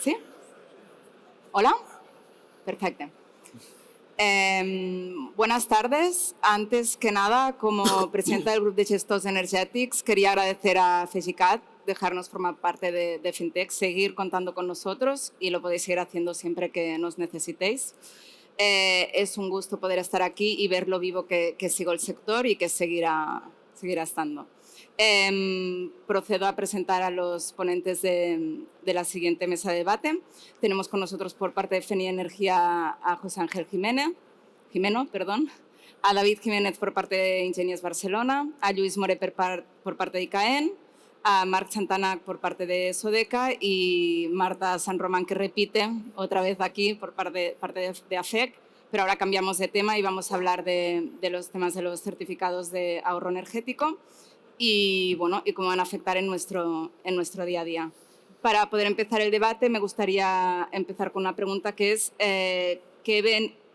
¿Sí? ¿Hola? Perfecto. Buenas tardes. Antes que nada, como presidenta del Grupo de Gestors Energètics, quería agradecer a FEGICAT dejarnos formar parte de FinTech, seguir contando con nosotros y lo podéis seguir haciendo siempre que nos necesitéis. Es un gusto poder estar aquí y ver lo vivo que sigo el sector y que seguirá estando. Procedo a presentar a los ponentes de la siguiente mesa de debate. Tenemos con nosotros por parte de FENI Energía a José Ángel Jimeno, a David Jiménez por parte de Ingenies Barcelona, a Lluís Moré por parte de ICAEN, a Marc Santana por parte de Sodeca y Marta San Román, que repite otra vez aquí por parte de AFEC, pero ahora cambiamos de tema y vamos a hablar de los temas de los certificados de ahorro energético y cómo van a afectar en nuestro día a día. Para poder empezar el debate, me gustaría empezar con una pregunta que es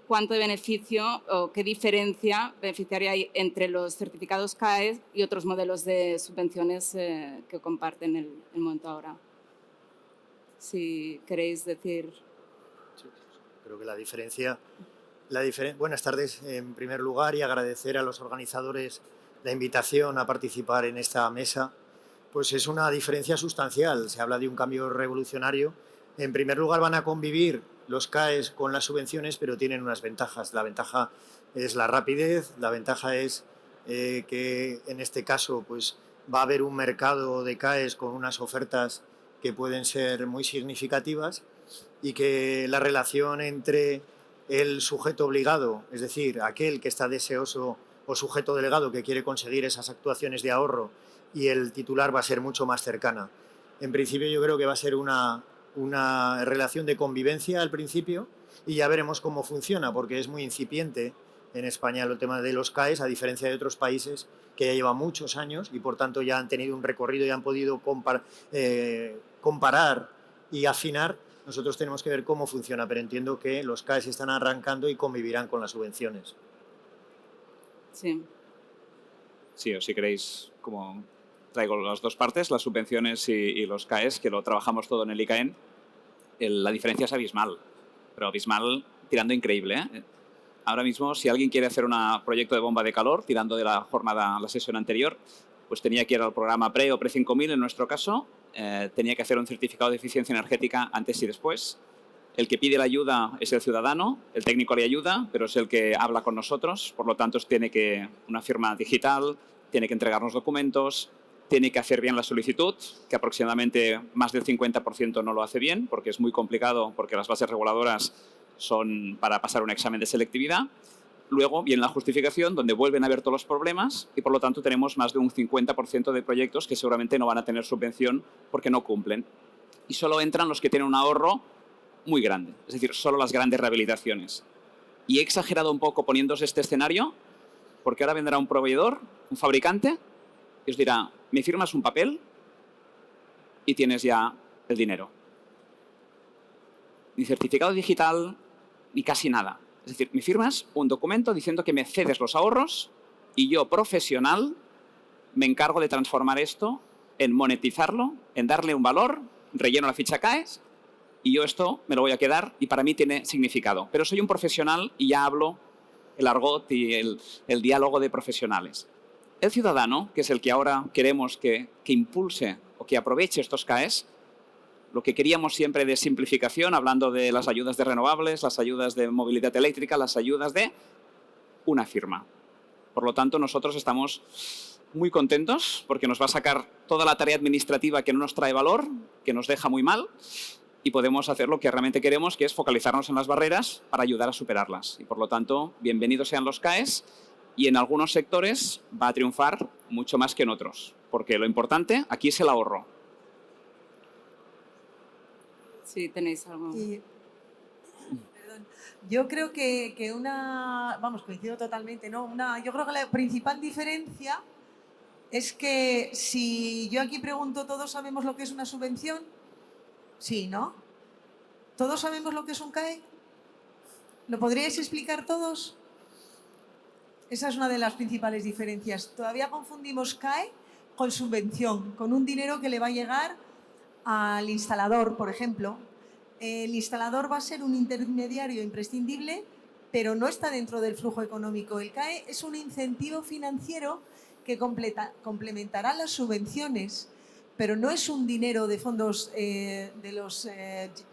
¿cuánto de beneficio o qué diferencia beneficiaria hay entre los certificados CAE y otros modelos de subvenciones que comparten el momento ahora? Si queréis decir... Sí, creo que la diferencia... Buenas tardes, en primer lugar, y agradecer a los organizadores la invitación a participar en esta mesa. Pues es una diferencia sustancial. Se habla de un cambio revolucionario. En primer lugar, van a convivir los CAEs con las subvenciones, pero tienen unas ventajas. La ventaja es la rapidez, la ventaja es que en este caso pues, va a haber un mercado de CAEs con unas ofertas que pueden ser muy significativas y que la relación entre el sujeto obligado, es decir, aquel que está deseoso o sujeto delegado que quiere conseguir esas actuaciones de ahorro y el titular va a ser mucho más cercana. En principio yo creo que va a ser una relación de convivencia al principio y ya veremos cómo funciona, porque es muy incipiente en España el tema de los CAEs, a diferencia de otros países que ya llevan muchos años y por tanto ya han tenido un recorrido y han podido comparar y afinar. Nosotros tenemos que ver cómo funciona, pero entiendo que los CAEs están arrancando y convivirán con las subvenciones. Sí. Sí, o si queréis, como traigo las dos partes, las subvenciones y los CAEs, que lo trabajamos todo en el ICAEN, la diferencia es abismal, pero abismal tirando increíble, ¿eh? Ahora mismo, si alguien quiere hacer un proyecto de bomba de calor, tirando de la sesión anterior, pues tenía que ir al programa PRE o PRE 5000 en nuestro caso, tenía que hacer un certificado de eficiencia energética antes y después. El que pide la ayuda es el ciudadano, el técnico le ayuda, pero es el que habla con nosotros, por lo tanto tiene que una firma digital, tiene que entregarnos documentos, tiene que hacer bien la solicitud, que aproximadamente más del 50% no lo hace bien, porque es muy complicado, porque las bases reguladoras son para pasar un examen de selectividad. Luego viene la justificación, donde vuelven a ver todos los problemas y, por lo tanto, tenemos más de un 50% de proyectos que seguramente no van a tener subvención porque no cumplen. Y solo entran los que tienen un ahorro muy grande, es decir, solo las grandes rehabilitaciones. Y he exagerado un poco poniéndose este escenario, porque ahora vendrá un proveedor, un fabricante, y os dirá, ¿me firmas un papel? Y tienes ya el dinero. Ni certificado digital, ni casi nada. Es decir, me firmas un documento diciendo que me cedes los ahorros y yo, profesional, me encargo de transformar esto en monetizarlo, en darle un valor, relleno la ficha CAES y yo esto me lo voy a quedar y para mí tiene significado. Pero soy un profesional y ya hablo el argot y el diálogo de profesionales. El ciudadano, que es el que ahora queremos que impulse o que aproveche estos CAES, lo que queríamos siempre de simplificación, hablando de las ayudas de renovables, las ayudas de movilidad eléctrica, las ayudas de una firma. Por lo tanto, nosotros estamos muy contentos porque nos va a sacar toda la tarea administrativa que no nos trae valor, que nos deja muy mal, y podemos hacer lo que realmente queremos, que es focalizarnos en las barreras para ayudar a superarlas. Y por lo tanto, bienvenidos sean los CAES y en algunos sectores va a triunfar mucho más que en otros, porque lo importante aquí es el ahorro. Sí, tenéis algo. Perdón. Yo creo que coincido totalmente, ¿no? Yo creo que la principal diferencia es que si yo aquí pregunto, ¿todos sabemos lo que es una subvención? Sí, ¿no? ¿Todos sabemos lo que es un CAE? ¿Lo podríais explicar todos? Esa es una de las principales diferencias. Todavía confundimos CAE con subvención, con un dinero que le va a llegar al instalador, por ejemplo. el instalador va a ser un intermediario imprescindible, pero no está dentro del flujo económico. El CAE es un incentivo financiero que complementará las subvenciones, pero no es un dinero de fondos de los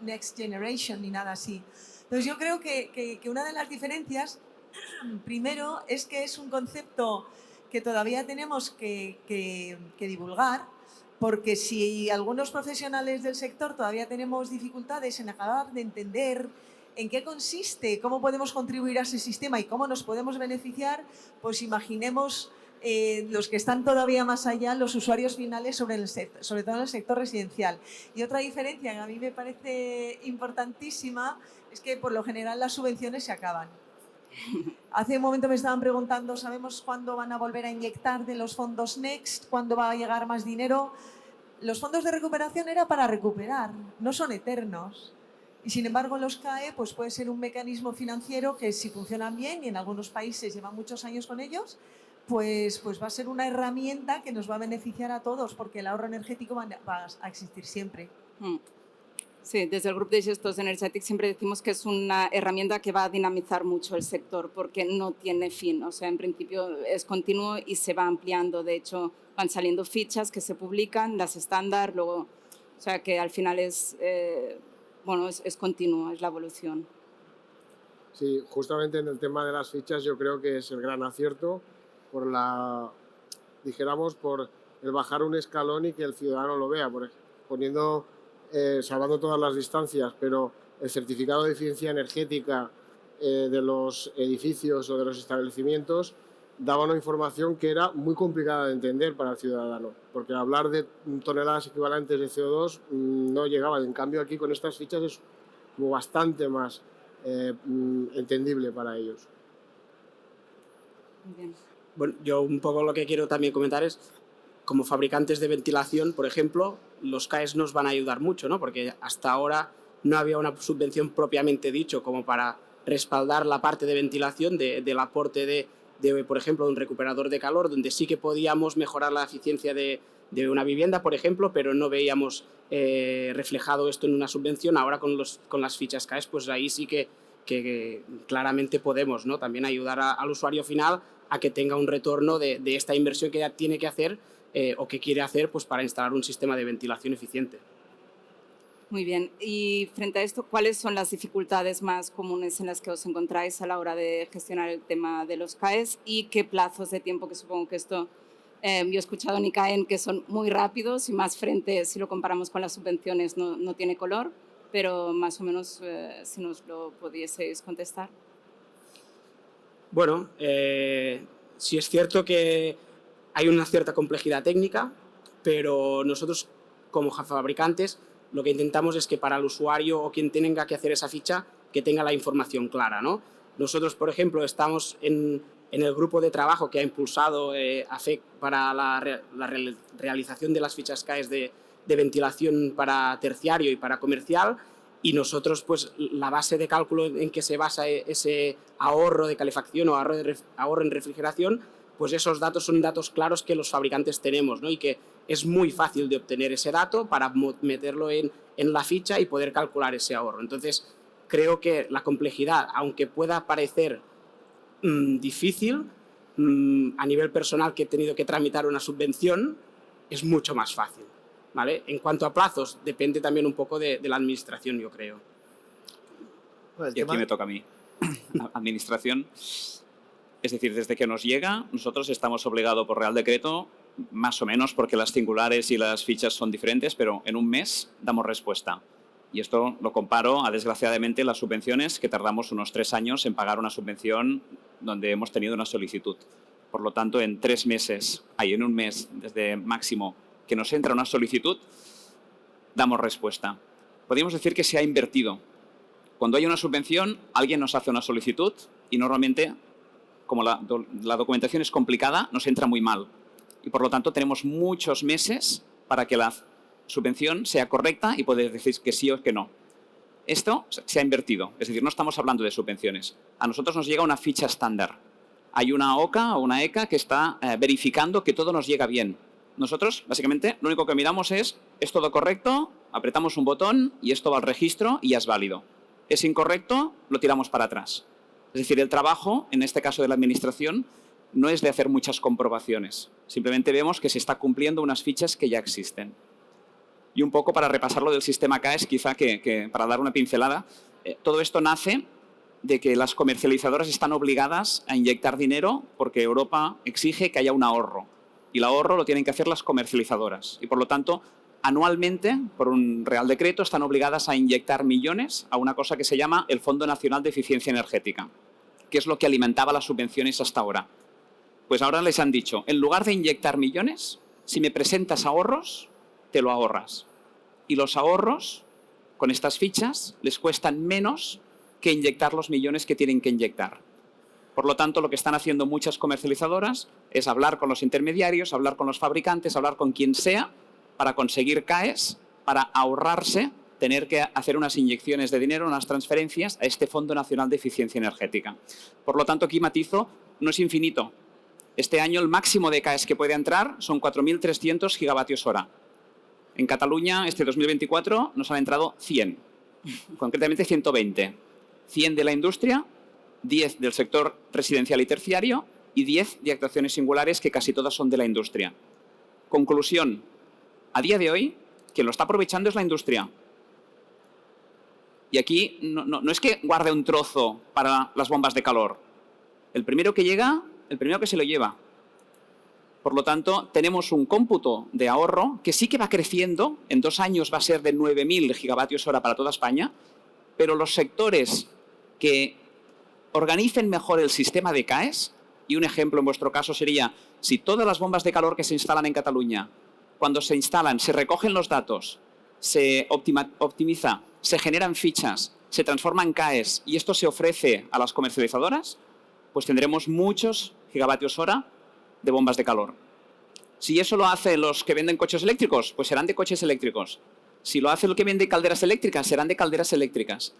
Next Generation ni nada así. Entonces yo creo que una de las diferencias, primero, es que es un concepto que todavía tenemos que divulgar, porque si algunos profesionales del sector todavía tenemos dificultades en acabar de entender en qué consiste, cómo podemos contribuir a ese sistema y cómo nos podemos beneficiar, pues imaginemos los que están todavía más allá, los usuarios finales, sobre todo en el sector residencial. Y otra diferencia que a mí me parece importantísima es que por lo general las subvenciones se acaban. Hace un momento me estaban preguntando, ¿sabemos cuándo van a volver a inyectar de los fondos Next? ¿Cuándo va a llegar más dinero? Los fondos de recuperación era para recuperar, no son eternos. Y sin embargo los CAE pues puede ser un mecanismo financiero que si funcionan bien, y en algunos países llevan muchos años con ellos, pues va a ser una herramienta que nos va a beneficiar a todos, porque el ahorro energético va a existir siempre. Sí, desde el Grupo de Gestors Energètics siempre decimos que es una herramienta que va a dinamizar mucho el sector porque no tiene fin, o sea, en principio es continuo y se va ampliando. De hecho, van saliendo fichas que se publican, las estándar, luego, o sea, que al final es continuo, es la evolución. Sí, justamente en el tema de las fichas yo creo que es el gran acierto por el bajar un escalón y que el ciudadano lo vea, salvando todas las distancias, pero el certificado de eficiencia energética de los edificios o de los establecimientos daba una información que era muy complicada de entender para el ciudadano, porque hablar de toneladas equivalentes de CO2 no llegaba. En cambio, aquí con estas fichas es como bastante más entendible para ellos. Muy bien. Bueno, yo un poco lo que quiero también comentar es, como fabricantes de ventilación, por ejemplo, los CAEs nos van a ayudar mucho, ¿no? Porque hasta ahora no había una subvención propiamente dicho como para respaldar la parte de ventilación del aporte de, por ejemplo, de un recuperador de calor, donde sí que podíamos mejorar la eficiencia de una vivienda, por ejemplo, pero no veíamos reflejado esto en una subvención. Ahora con las fichas CAEs, pues ahí sí que claramente podemos, ¿no? También ayudar al usuario final a que tenga un retorno de esta inversión que ya tiene que hacer o que quiere hacer pues, para instalar un sistema de ventilación eficiente. Muy bien. Y frente a esto, ¿cuáles son las dificultades más comunes en las que os encontráis a la hora de gestionar el tema de los CAEs y qué plazos de tiempo? Que supongo que esto, yo he escuchado en ICAEN que son muy rápidos y más frente, si lo comparamos con las subvenciones, no tiene color, pero más o menos si nos lo pudieseis contestar. Bueno, sí es cierto que hay una cierta complejidad técnica, pero nosotros como fabricantes lo que intentamos es que para el usuario o quien tenga que hacer esa ficha, que tenga la información clara, ¿no? Nosotros, por ejemplo, estamos en el grupo de trabajo que ha impulsado AFEC para la realización de las fichas CAEs de ventilación para terciario y para comercial, y nosotros, pues, la base de cálculo en que se basa ese ahorro de calefacción o ahorro en refrigeración, pues esos datos son datos claros que los fabricantes tenemos, ¿no? Y que es muy fácil de obtener ese dato para meterlo en la ficha y poder calcular ese ahorro. Entonces, creo que la complejidad, aunque pueda parecer difícil, a nivel personal que he tenido que tramitar una subvención, es mucho más fácil, ¿vale? En cuanto a plazos, depende también un poco de la administración, yo creo. Bueno, Y aquí me toca a mí. Administración. Es decir, desde que nos llega, nosotros estamos obligados por Real Decreto, más o menos, porque las singulares y las fichas son diferentes, pero en un mes damos respuesta. Y esto lo comparo a, desgraciadamente, las subvenciones, que tardamos unos 3 años en pagar una subvención donde hemos tenido una solicitud. Por lo tanto, en 3 meses, en un mes, desde máximo que nos entra una solicitud, damos respuesta. Podríamos decir que se ha invertido. Cuando hay una subvención, alguien nos hace una solicitud y normalmente, como la documentación es complicada, nos entra muy mal. Y por lo tanto tenemos muchos meses para que la subvención sea correcta y poder decir que sí o que no. Esto se ha invertido, es decir, no estamos hablando de subvenciones. A nosotros nos llega una ficha estándar. Hay una OCA o una ECA que está verificando que todo nos llega bien. Nosotros, básicamente, lo único que miramos es todo correcto? apretamos un botón y esto va al registro y ya es válido. Es incorrecto, lo tiramos para atrás. Es decir, el trabajo, en este caso de la administración, no es de hacer muchas comprobaciones. Simplemente vemos que se está cumpliendo unas fichas que ya existen. Y un poco para repasar lo del sistema CAES, quizá que para dar una pincelada, todo esto nace de que las comercializadoras están obligadas a inyectar dinero porque Europa exige que haya un ahorro. Y el ahorro lo tienen que hacer las comercializadoras. Y por lo tanto, anualmente, por un Real Decreto, están obligadas a inyectar millones a una cosa que se llama el Fondo Nacional de Eficiencia Energética, que es lo que alimentaba las subvenciones hasta ahora. Pues ahora les han dicho, en lugar de inyectar millones, si me presentas ahorros, te lo ahorras. Y los ahorros, con estas fichas, les cuestan menos que inyectar los millones que tienen que inyectar. Por lo tanto, lo que están haciendo muchas comercializadoras es hablar con los intermediarios, hablar con los fabricantes, hablar con quien sea, para conseguir CAES, para ahorrarse tener que hacer unas inyecciones de dinero, unas transferencias a este Fondo Nacional de Eficiencia Energética. Por lo tanto, aquí matizo, no es infinito. Este año el máximo de CAES que puede entrar son 4.300 gigavatios hora. En Cataluña, este 2024, nos han entrado 100, concretamente 120. 100 de la industria, 10 del sector residencial y terciario y 10 de actuaciones singulares, que casi todas son de la industria. Conclusión, a día de hoy, quien lo está aprovechando es la industria. Y aquí no es que guarde un trozo para las bombas de calor. El primero que llega, el primero que se lo lleva. Por lo tanto, tenemos un cómputo de ahorro que sí que va creciendo. En 2 años va a ser de 9.000 gigavatios hora para toda España, pero los sectores que organicen mejor el sistema de CAES, y un ejemplo en vuestro caso sería, si todas las bombas de calor que se instalan en Cataluña, cuando se instalan, se recogen los datos, se optimiza, se generan fichas, se transforman en CAES y esto se ofrece a las comercializadoras, pues tendremos muchos gigavatios hora de bombas de calor. Si eso lo hacen los que venden coches eléctricos, pues serán de coches eléctricos. Si lo hace el que vende calderas eléctricas, serán de calderas eléctricas.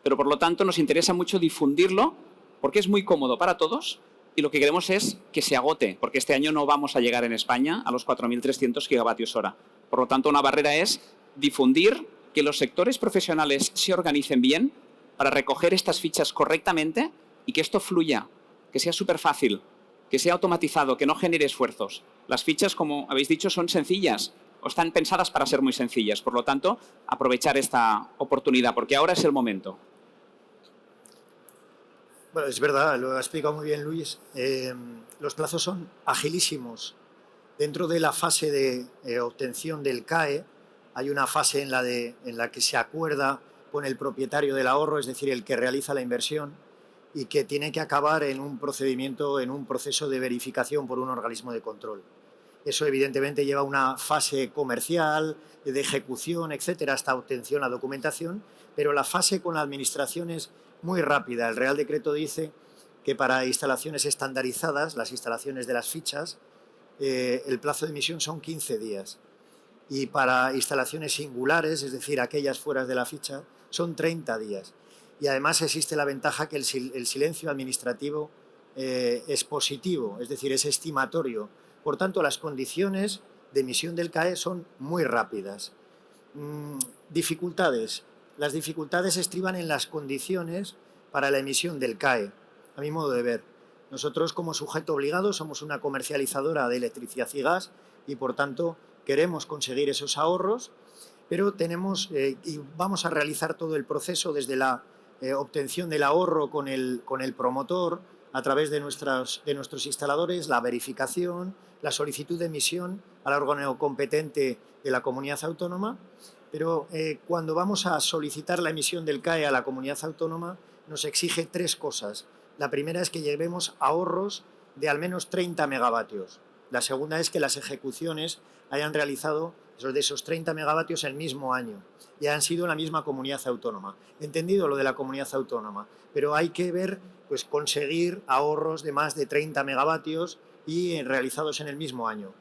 Pero por lo tanto nos interesa mucho difundirlo porque es muy cómodo para todos y lo que queremos es que se agote, porque este año no vamos a llegar en España a los 4.300 gigavatios hora. Por lo tanto, una barrera es difundir, que los sectores profesionales se organicen bien para recoger estas fichas correctamente y que esto fluya, que sea súper fácil, que sea automatizado, que no genere esfuerzos. Las fichas, como habéis dicho, son sencillas o están pensadas para ser muy sencillas. Por lo tanto, aprovechar esta oportunidad, porque ahora es el momento. Bueno, es verdad, lo ha explicado muy bien Luis. Los plazos son agilísimos. Dentro de la fase de obtención del CAE hay una fase en la que se acuerda con el propietario del ahorro, es decir, el que realiza la inversión, y que tiene que acabar en un procedimiento, en un proceso de verificación por un organismo de control. Eso evidentemente lleva una fase comercial, de ejecución, etcétera, hasta obtención la documentación, pero la fase con la administración es muy rápida. El Real Decreto dice que para instalaciones estandarizadas, las instalaciones de las fichas, el plazo de emisión son 15 días. Y para instalaciones singulares, es decir, aquellas fuera de la ficha, son 30 días. Y además existe la ventaja que el silencio administrativo es positivo, es decir, es estimatorio. Por tanto, las condiciones de emisión del CAE son muy rápidas. Dificultades. Las dificultades estriban en las condiciones para la emisión del CAE, a mi modo de ver. Nosotros, como sujeto obligado, somos una comercializadora de electricidad y gas y, por tanto, queremos conseguir esos ahorros, pero tenemos y vamos a realizar todo el proceso desde la obtención del ahorro con el promotor, a través de nuestros instaladores, la verificación, la solicitud de emisión al órgano competente de la comunidad autónoma, pero cuando vamos a solicitar la emisión del CAE a la comunidad autónoma nos exige 3 cosas. La primera es que llevemos ahorros de al menos 30 megavatios. La segunda es que las ejecuciones hayan realizado de esos 30 megavatios el mismo año y han sido en la misma comunidad autónoma. Entendido lo de la comunidad autónoma, pero hay que ver, pues conseguir ahorros de más de 30 megavatios y realizados en el mismo año.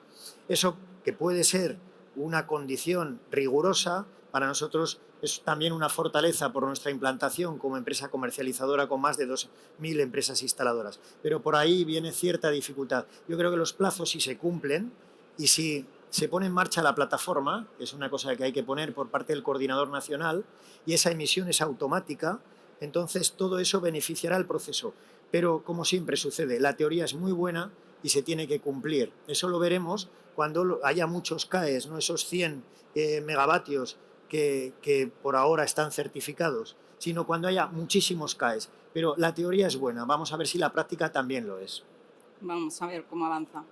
Eso, que puede ser una condición rigurosa, para nosotros es también una fortaleza por nuestra implantación como empresa comercializadora con más de 2.000 empresas instaladoras. Pero por ahí viene cierta dificultad. Yo creo que los plazos, si se cumplen y si se pone en marcha la plataforma, que es una cosa que hay que poner por parte del coordinador nacional, y esa emisión es automática, entonces todo eso beneficiará al proceso. Pero, como siempre sucede, la teoría es muy buena y se tiene que cumplir. Eso lo veremos cuando haya muchos CAEs, ¿no? Esos 100 megavatios que por ahora están certificados, sino cuando haya muchísimos CAEs. Pero la teoría es buena, vamos a ver si la práctica también lo es. Vamos a ver cómo avanza.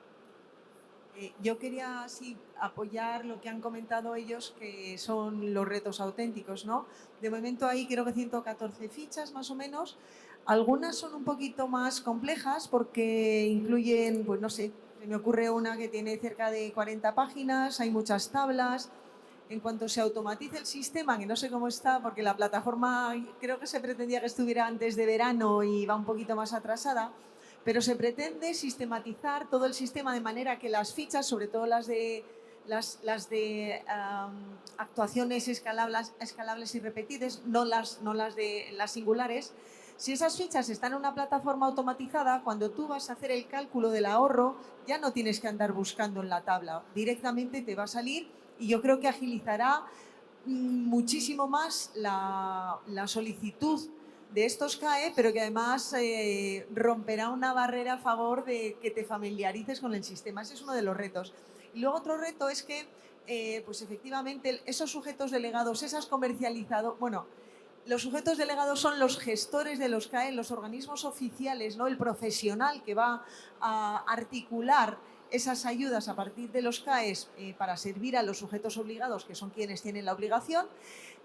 Yo quería sí, apoyar lo que han comentado ellos, que son los retos auténticos, ¿no? De momento hay creo que 114 fichas más o menos. Algunas son un poquito más complejas porque incluyen, pues no sé, se me ocurre una que tiene cerca de 40 páginas, hay muchas tablas. En cuanto se automatice el sistema, que no sé cómo está, porque la plataforma creo que se pretendía que estuviera antes de verano y va un poquito más atrasada, pero se pretende sistematizar todo el sistema de manera que las fichas, sobre todo las de actuaciones escalables y repetibles, no las de las singulares, si esas fichas están en una plataforma automatizada, cuando tú vas a hacer el cálculo del ahorro, ya no tienes que andar buscando en la tabla, directamente te va a salir y yo creo que agilizará muchísimo más la solicitud de estos CAE, pero que además romperá una barrera a favor de que te familiarices con el sistema. Ese es uno de los retos. Y luego otro reto es que, pues efectivamente, esos sujetos delegados, esas comercializadoras, bueno, los sujetos delegados son los gestores de los CAE, los organismos oficiales, ¿no? El profesional que va a articular esas ayudas a partir de los CAEs para servir a los sujetos obligados, que son quienes tienen la obligación,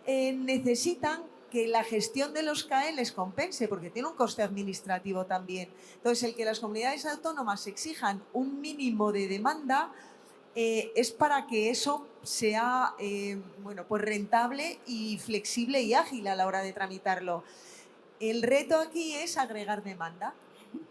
necesitan que la gestión de los CAE les compense, porque tiene un coste administrativo también. Entonces, el que las comunidades autónomas exijan un mínimo de demanda es para que eso sea bueno, pues rentable y flexible y ágil a la hora de tramitarlo. El reto aquí es agregar demanda.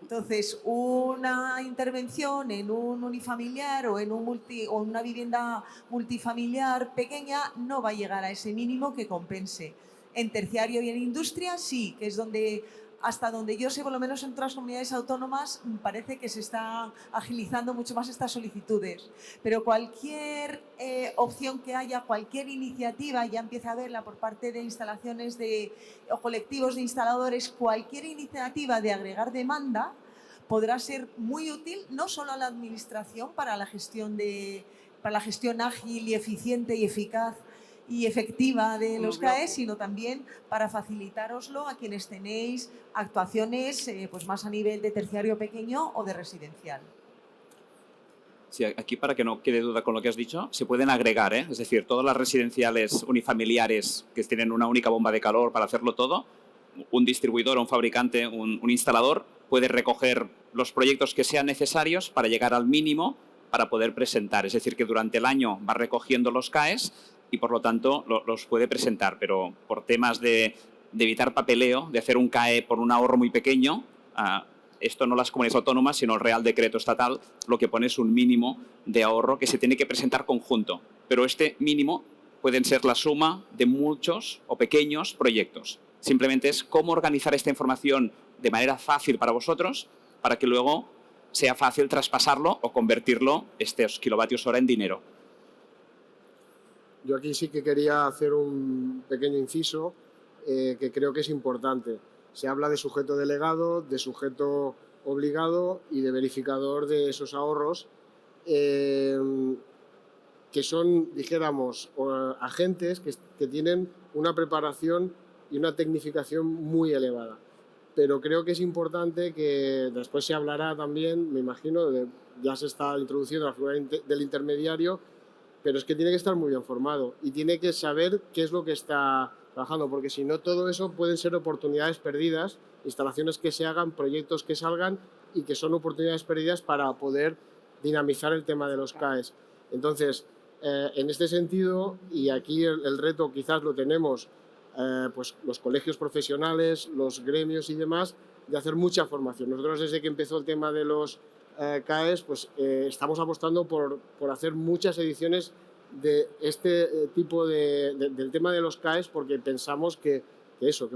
Entonces, una intervención en un unifamiliar o en una vivienda multifamiliar pequeña no va a llegar a ese mínimo que compense. En terciario y en industria sí, que es donde, hasta donde yo sé, por lo menos en otras comunidades autónomas, parece que se está agilizando mucho más estas solicitudes. Pero cualquier opción que haya, cualquier iniciativa, ya empieza a verla por parte de instalaciones o colectivos de instaladores, cualquier iniciativa de agregar demanda podrá ser muy útil no solo a la administración para la gestión ágil y eficiente y eficaz y efectiva de los CAE, sino también para facilitároslo a quienes tenéis actuaciones pues más a nivel de terciario pequeño o de residencial. Sí, aquí para que no quede duda con lo que has dicho, se pueden agregar, ¿eh? Es decir, todas las residenciales unifamiliares que tienen una única bomba de calor para hacerlo todo, un distribuidor, un fabricante, un instalador puede recoger los proyectos que sean necesarios para llegar al mínimo para poder presentar. Es decir, que durante el año va recogiendo los CAEs y por lo tanto los puede presentar, pero por temas de evitar papeleo, de hacer un CAE por un ahorro muy pequeño, esto no las comunidades autónomas, sino el Real Decreto Estatal, lo que pone es un mínimo de ahorro que se tiene que presentar conjunto, pero este mínimo pueden ser la suma de muchos o pequeños proyectos. Simplemente es cómo organizar esta información de manera fácil para vosotros, para que luego sea fácil traspasarlo o convertirlo, estos kilovatios hora, en dinero. Yo aquí sí que quería hacer un pequeño inciso que creo que es importante. Se habla de sujeto delegado, de sujeto obligado y de verificador de esos ahorros, que son, dijéramos, agentes que tienen una preparación y una tecnificación muy elevada. Pero creo que es importante que después se hablará también, me imagino, ya se está introduciendo la figura del intermediario, pero es que tiene que estar muy bien formado y tiene que saber qué es lo que está trabajando, porque si no, todo eso pueden ser oportunidades perdidas, instalaciones que se hagan, proyectos que salgan y que son oportunidades perdidas para poder dinamizar el tema de los CAEs. Entonces, en este sentido, y aquí el reto quizás lo tenemos, pues los colegios profesionales, los gremios y demás, de hacer mucha formación. Nosotros desde que empezó el tema de los CAEs, pues estamos apostando por hacer muchas ediciones de este tipo del tema de los CAEs, porque pensamos que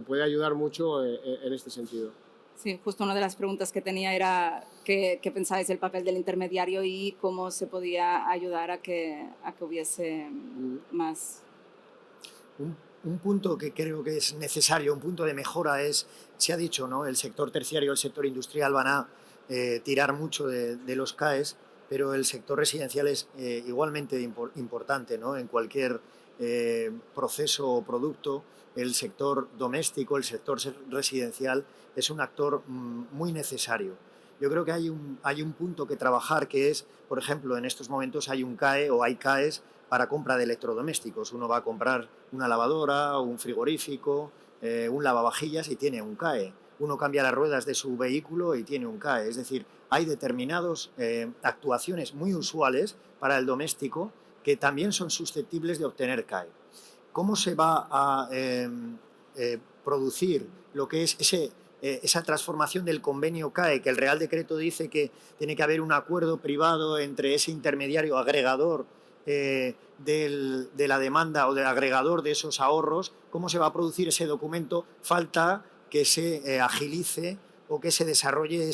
puede ayudar mucho en este sentido. Sí, justo una de las preguntas que tenía era qué pensáis del papel del intermediario y cómo se podía ayudar a que hubiese más. Un punto que creo que es necesario, un punto de mejora es, se ha dicho, ¿no? El sector terciario, el sector industrial van a tirar mucho de los CAEs, pero el sector residencial es igualmente importante, ¿no? En cualquier proceso o producto, el sector doméstico, el sector residencial es un actor muy necesario. Yo creo que hay un punto que trabajar que es, por ejemplo, en estos momentos hay un CAE o hay CAEs para compra de electrodomésticos. Uno va a comprar una lavadora, un frigorífico, un lavavajillas y tiene un CAE. Uno cambia las ruedas de su vehículo y tiene un CAE. Es decir, hay determinadas actuaciones muy usuales para el doméstico que también son susceptibles de obtener CAE. ¿Cómo se va a producir lo que es esa transformación del convenio CAE, que el Real Decreto dice que tiene que haber un acuerdo privado entre ese intermediario agregador de la demanda o del agregador de esos ahorros? ¿Cómo se va a producir ese documento? Falta que se agilice o que se desarrolle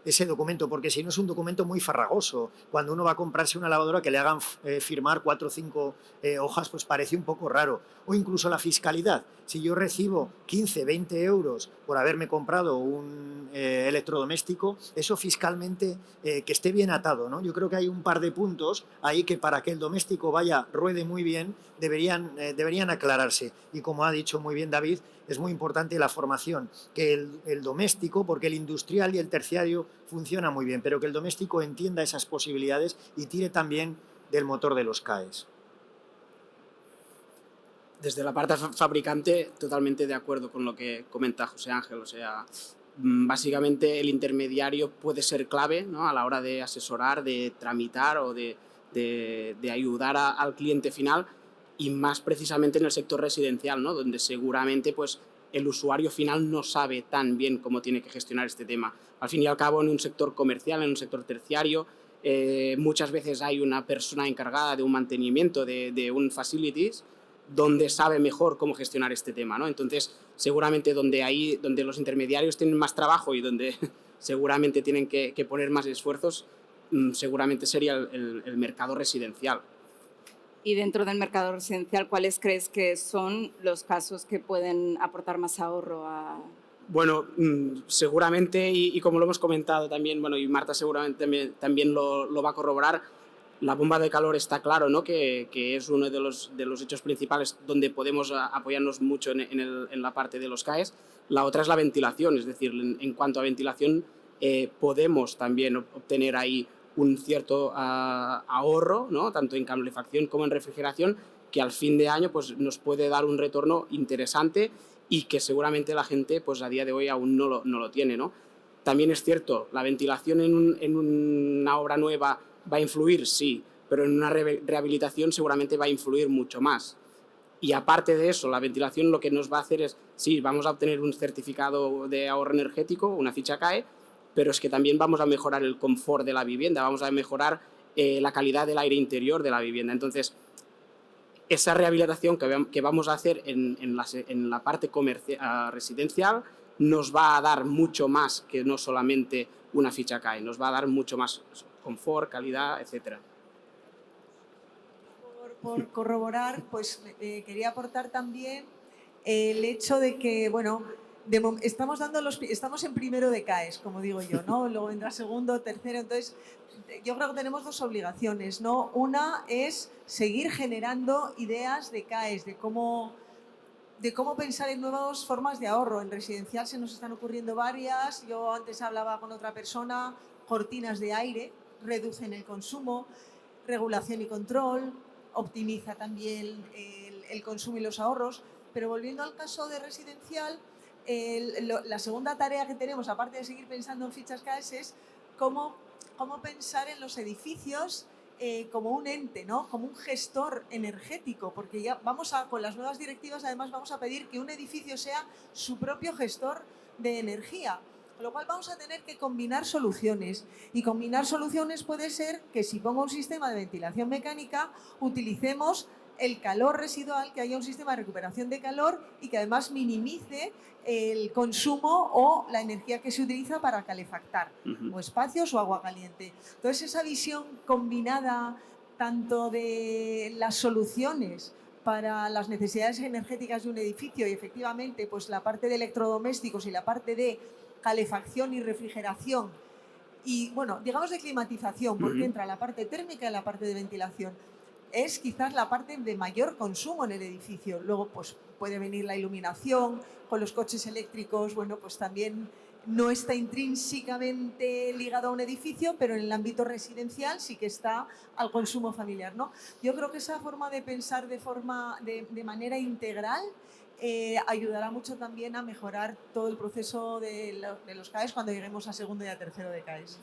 ese documento, porque si no es un documento muy farragoso. Cuando uno va a comprarse una lavadora que le hagan firmar 4 o 5 hojas, pues parece un poco raro. O incluso la fiscalidad. Si yo recibo 15, 20 euros por haberme comprado un electrodoméstico, eso fiscalmente que esté bien atado, ¿no? Yo creo que hay un par de puntos ahí que para que el doméstico ruede muy bien, deberían aclararse. Y como ha dicho muy bien David, es muy importante la formación, que el doméstico, porque el industrial y el terciario funciona muy bien, pero que el doméstico entienda esas posibilidades y tire también del motor de los CAEs. Desde la parte fabricante, totalmente de acuerdo con lo que comenta José Ángel. O sea, básicamente el intermediario puede ser clave, ¿no? A la hora de asesorar, de tramitar o de ayudar al cliente final, y más precisamente en el sector residencial, ¿no? Donde seguramente pues, el usuario final no sabe tan bien cómo tiene que gestionar este tema. Al fin y al cabo, en un sector comercial, en un sector terciario, muchas veces hay una persona encargada de un mantenimiento de un facilities donde sabe mejor cómo gestionar este tema, ¿no? Entonces, seguramente donde los intermediarios tienen más trabajo y donde seguramente tienen que poner más esfuerzos, seguramente sería el mercado residencial. Y dentro del mercado residencial, ¿cuáles crees que son los casos que pueden aportar más ahorro a...? Bueno, seguramente, y como lo hemos comentado también, bueno, y Marta seguramente también lo va a corroborar, la bomba de calor está claro, ¿no? que es uno de los hechos principales donde podemos apoyarnos mucho en la parte de los CAEs. La otra es la ventilación, es decir, en cuanto a ventilación podemos también obtener ahí un cierto ahorro, ¿no? Tanto en calefacción como en refrigeración, que al fin de año pues, nos puede dar un retorno interesante y que seguramente la gente pues, a día de hoy aún no lo tiene, ¿no? También es cierto, la ventilación en una obra nueva va a influir, sí, pero en una rehabilitación seguramente va a influir mucho más. Y aparte de eso, la ventilación lo que nos va a hacer es, sí, vamos a obtener un certificado de ahorro energético, una ficha CAE, pero es que también vamos a mejorar el confort de la vivienda, vamos a mejorar la calidad del aire interior de la vivienda. Entonces, esa rehabilitación que vamos a hacer en la parte residencial nos va a dar mucho más que no solamente una ficha CAE, nos va a dar mucho más confort, calidad, etc. Por corroborar, pues quería aportar también el hecho de que, bueno, estamos en primero de CAEs, como digo yo, ¿no? Luego vendrá segundo, tercero, entonces yo creo que tenemos dos obligaciones, ¿no? Una es seguir generando ideas de CAEs, de cómo pensar en nuevas formas de ahorro. En residencial se nos están ocurriendo varias. Yo antes hablaba con otra persona, cortinas de aire, reducen el consumo, regulación y control, optimiza también el consumo y los ahorros. Pero volviendo al caso de residencial, la segunda tarea que tenemos, aparte de seguir pensando en fichas CAEs, es cómo pensar en los edificios como un ente, ¿no? Como un gestor energético, porque ya con las nuevas directivas además vamos a pedir que un edificio sea su propio gestor de energía, con lo cual vamos a tener que combinar soluciones, y combinar soluciones puede ser que si pongo un sistema de ventilación mecánica utilicemos el calor residual, que haya un sistema de recuperación de calor y que además minimice el consumo o la energía que se utiliza para calefactar o espacios o agua caliente. Entonces, esa visión combinada tanto de las soluciones para las necesidades energéticas de un edificio y efectivamente pues la parte de electrodomésticos y la parte de calefacción y refrigeración y, bueno, digamos de climatización, porque entra la parte térmica y la parte de ventilación, es quizás la parte de mayor consumo en el edificio. Luego pues puede venir la iluminación, con los coches eléctricos, bueno, pues también no está intrínsecamente ligado a un edificio, pero en el ámbito residencial sí que está al consumo familiar, ¿no? Yo creo que esa forma de pensar de manera integral ayudará mucho también a mejorar todo el proceso de los CAEs cuando lleguemos a segundo y a tercero de CAEs.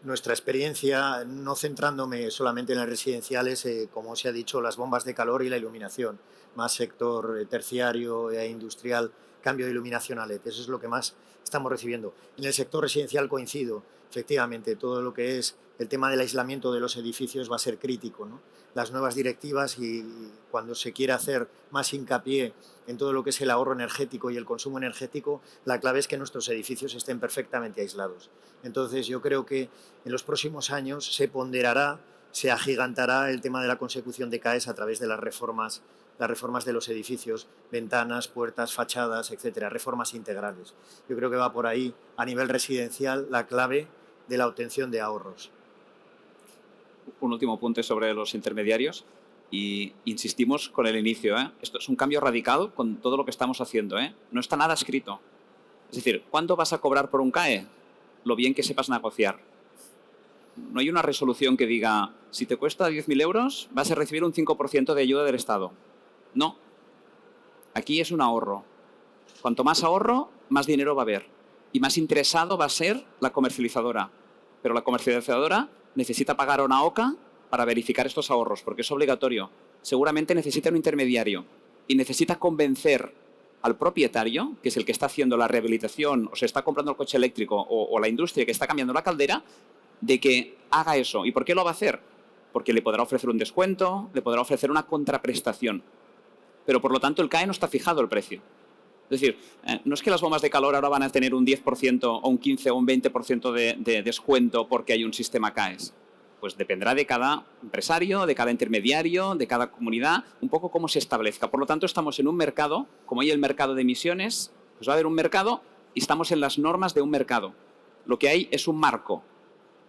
Nuestra experiencia, no centrándome solamente en las residenciales, como se ha dicho, las bombas de calor y la iluminación, más sector terciario e industrial, cambio de iluminación a LED, eso es lo que más estamos recibiendo. En el sector residencial coincido, efectivamente, todo lo que es el tema del aislamiento de los edificios va a ser crítico, ¿no? Las nuevas directivas y cuando se quiere hacer más hincapié en todo lo que es el ahorro energético y el consumo energético, la clave es que nuestros edificios estén perfectamente aislados. Entonces yo creo que en los próximos años se ponderará, se agigantará el tema de la consecución de CAEs a través de las reformas de los edificios, ventanas, puertas, fachadas, etcétera, reformas integrales. Yo creo que va por ahí, a nivel residencial, la clave de la obtención de ahorros. Un último apunte sobre los intermediarios y insistimos con el inicio. Esto es un cambio radical con todo lo que estamos haciendo. No está nada escrito. Es decir, ¿cuánto vas a cobrar por un CAE? Lo bien que sepas negociar. No hay una resolución que diga, si te cuesta 10.000 euros, vas a recibir un 5% de ayuda del Estado. No. Aquí es un ahorro. Cuanto más ahorro, más dinero va a haber. Y más interesado va a ser la comercializadora. Pero la comercializadora necesita pagar a una OCA para verificar estos ahorros, porque es obligatorio. Seguramente necesita un intermediario y necesita convencer al propietario, que es el que está haciendo la rehabilitación o se está comprando el coche eléctrico o la industria que está cambiando la caldera, de que haga eso. ¿Y por qué lo va a hacer? Porque le podrá ofrecer un descuento, le podrá ofrecer una contraprestación. Pero, por lo tanto, el CAE no está fijado el precio. Es decir, no es que las bombas de calor ahora van a tener un 10% o un 15% o un 20% de descuento porque hay un sistema CAES. Pues dependerá de cada empresario, de cada intermediario, de cada comunidad, un poco cómo se establezca. Por lo tanto, estamos en un mercado, como hay el mercado de emisiones, pues va a haber un mercado y estamos en las normas de un mercado. Lo que hay es un marco.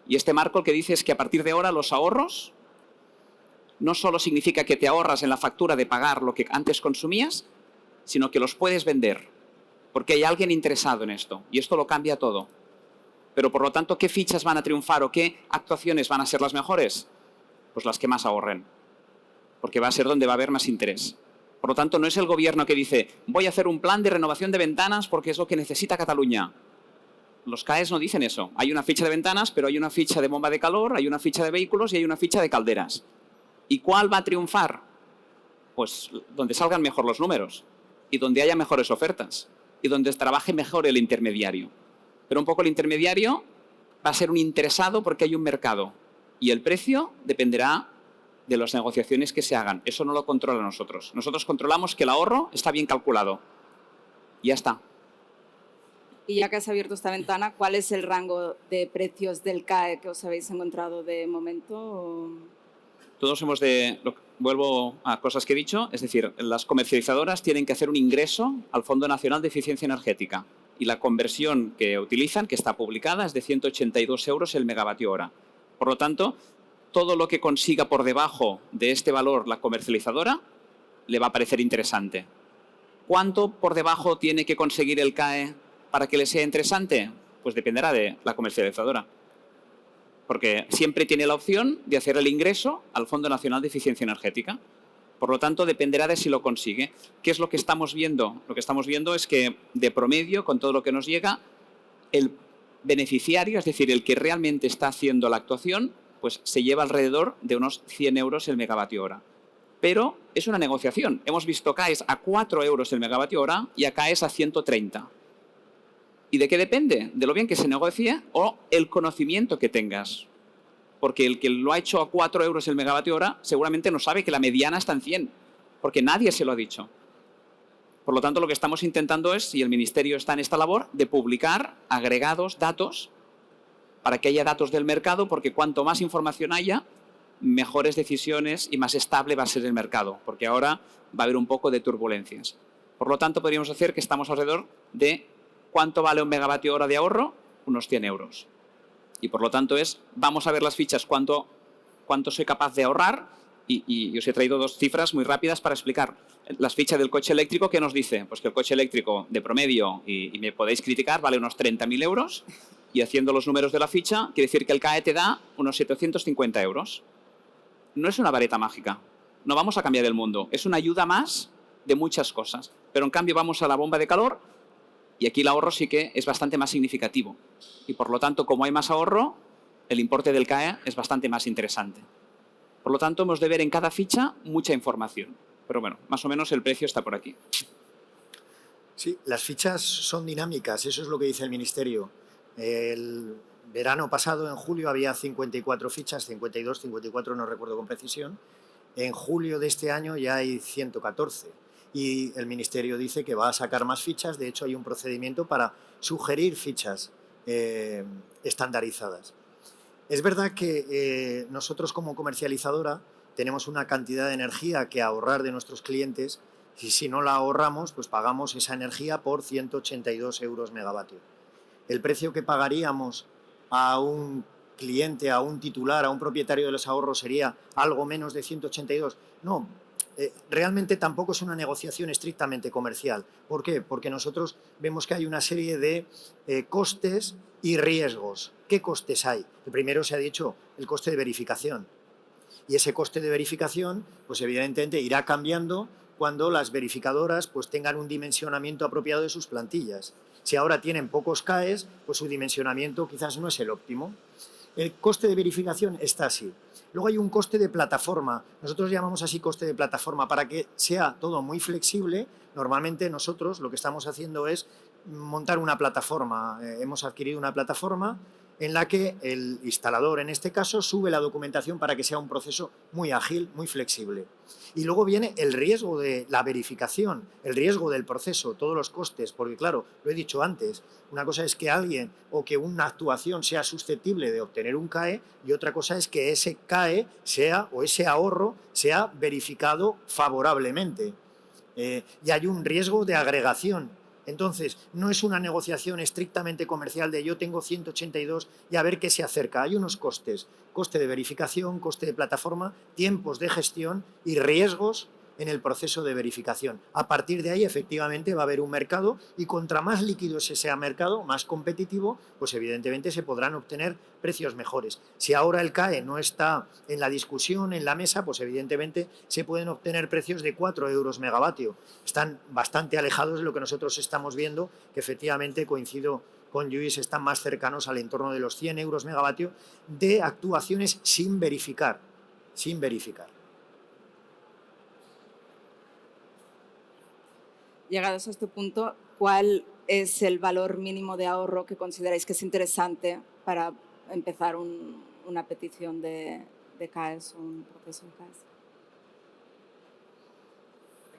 Y este marco lo que dice es que a partir de ahora los ahorros no solo significa que te ahorras en la factura de pagar lo que antes consumías, sino que los puedes vender, porque hay alguien interesado en esto, y esto lo cambia todo. Pero, por lo tanto, ¿qué fichas van a triunfar o qué actuaciones van a ser las mejores? Pues las que más ahorren, porque va a ser donde va a haber más interés. Por lo tanto, no es el gobierno que dice, voy a hacer un plan de renovación de ventanas porque es lo que necesita Cataluña. Los CAEs no dicen eso. Hay una ficha de ventanas, pero hay una ficha de bomba de calor, hay una ficha de vehículos y hay una ficha de calderas. ¿Y cuál va a triunfar? Pues donde salgan mejor los números y donde haya mejores ofertas y donde trabaje mejor el intermediario. Pero un poco el intermediario va a ser un interesado porque hay un mercado y el precio dependerá de las negociaciones que se hagan. Eso no lo controla nosotros. Nosotros controlamos que el ahorro está bien calculado. Y ya está. Y ya que has abierto esta ventana, ¿cuál es el rango de precios del CAE que os habéis encontrado de momento? Todos hemos de... Vuelvo a cosas que he dicho, es decir, las comercializadoras tienen que hacer un ingreso al Fondo Nacional de Eficiencia Energética y la conversión que utilizan, que está publicada, es de 182 euros el megavatio hora. Por lo tanto, todo lo que consiga por debajo de este valor la comercializadora le va a parecer interesante. ¿Cuánto por debajo tiene que conseguir el CAE para que le sea interesante? Pues dependerá de la comercializadora. Porque siempre tiene la opción de hacer el ingreso al Fondo Nacional de Eficiencia Energética. Por lo tanto, dependerá de si lo consigue. ¿Qué es lo que estamos viendo? Lo que estamos viendo es que, de promedio, con todo lo que nos llega, el beneficiario, es decir, el que realmente está haciendo la actuación, pues se lleva alrededor de unos 100 euros el megavatio hora. Pero es una negociación. Hemos visto CAEs a 4 euros el megavatio hora y a CAEs a 130. ¿Y de qué depende? De lo bien que se negocie o el conocimiento que tengas. porque el que lo ha hecho a 4 euros el megavatio hora seguramente no sabe que la mediana está en 100, porque nadie se lo ha dicho. Por lo tanto, lo que estamos intentando es, y el Ministerio está en esta labor, de publicar agregados, datos, para que haya datos del mercado, porque cuanto más información haya, mejores decisiones y más estable va a ser el mercado, porque ahora va a haber un poco de turbulencias. Por lo tanto, podríamos decir que estamos alrededor de ¿cuánto vale un megavatio hora de ahorro? Unos 100 euros. Y por lo tanto vamos a ver las fichas cuánto soy capaz de ahorrar y os he traído 2 cifras muy rápidas para explicar. Las fichas del coche eléctrico, ¿qué nos dice? Pues que el coche eléctrico de promedio, y me podéis criticar, vale unos 30.000 euros y haciendo los números de la ficha, quiere decir que el CAE te da unos 750 euros. No es una vareta mágica, no vamos a cambiar el mundo, es una ayuda más de muchas cosas. Pero en cambio vamos a la bomba de calor y aquí el ahorro sí que es bastante más significativo. Y por lo tanto, como hay más ahorro, el importe del CAE es bastante más interesante. Por lo tanto, hemos de ver en cada ficha mucha información. Pero bueno, más o menos el precio está por aquí. Sí, las fichas son dinámicas, eso es lo que dice el Ministerio. El verano pasado, en julio, había 54 fichas, 52, 54, no recuerdo con precisión. En julio de este año ya hay 114. Y el Ministerio dice que va a sacar más fichas. De hecho, hay un procedimiento para sugerir fichas estandarizadas. Es verdad que nosotros como comercializadora tenemos una cantidad de energía que ahorrar de nuestros clientes y si no la ahorramos, pues pagamos esa energía por 182 euros megavatio. El precio que pagaríamos a un cliente, a un titular, a un propietario de los ahorros sería algo menos de 182. No, realmente tampoco es una negociación estrictamente comercial. ¿Por qué? Porque nosotros vemos que hay una serie de costes y riesgos. ¿Qué costes hay? El primero se ha dicho, el coste de verificación. Y ese coste de verificación, pues evidentemente irá cambiando cuando las verificadoras pues tengan un dimensionamiento apropiado de sus plantillas. Si ahora tienen pocos CAEs, pues su dimensionamiento quizás no es el óptimo. El coste de verificación está así. Luego hay un coste de plataforma. Nosotros llamamos así coste de plataforma para que sea todo muy flexible. Normalmente nosotros lo que estamos haciendo es montar una plataforma. Hemos adquirido una plataforma en la que el instalador, en este caso, sube la documentación para que sea un proceso muy ágil, muy flexible. Y luego viene el riesgo de la verificación, el riesgo del proceso, todos los costes, porque claro, lo he dicho antes, una cosa es que alguien o que una actuación sea susceptible de obtener un CAE y otra cosa es que ese CAE sea o ese ahorro sea verificado favorablemente. Y hay un riesgo de agregación. Entonces, no es una negociación estrictamente comercial de yo tengo 182 y a ver qué se acerca. Hay unos costes, coste de verificación, coste de plataforma, tiempos de gestión y riesgos en el proceso de verificación. A partir de ahí, efectivamente, va a haber un mercado y contra más líquido ese sea mercado, más competitivo, pues evidentemente se podrán obtener precios mejores. Si ahora el CAE no está en la discusión, en la mesa, pues evidentemente se pueden obtener precios de 4 euros megavatio. Están bastante alejados de lo que nosotros estamos viendo, que efectivamente, coincido con Lluís, están más cercanos al entorno de los 100 euros megavatio de actuaciones sin verificar, sin verificar. Llegados a este punto, ¿cuál es el valor mínimo de ahorro que consideráis que es interesante para empezar una petición de CAES o un proceso de CAES?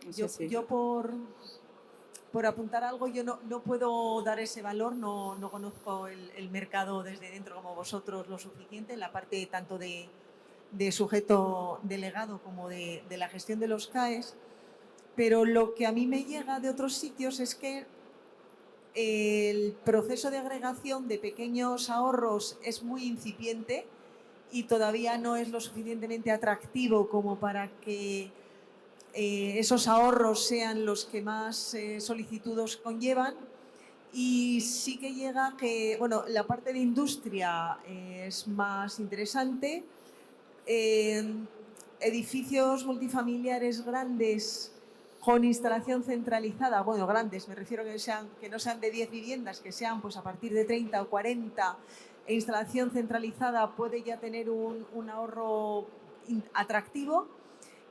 No sé si... Yo por apuntar algo, yo no puedo dar ese valor, no conozco el mercado desde dentro como vosotros lo suficiente, en la parte tanto de sujeto delegado como de la gestión de los CAES. Pero lo que a mí me llega de otros sitios es que el proceso de agregación de pequeños ahorros es muy incipiente y todavía no es lo suficientemente atractivo como para que esos ahorros sean los que más solicitudes conllevan. Y sí que llega que, bueno, la parte de industria es más interesante. Edificios multifamiliares grandes con instalación centralizada, bueno, grandes, me refiero que no sean de 10 viviendas, que sean pues a partir de 30 o 40, e instalación centralizada puede ya tener un ahorro atractivo.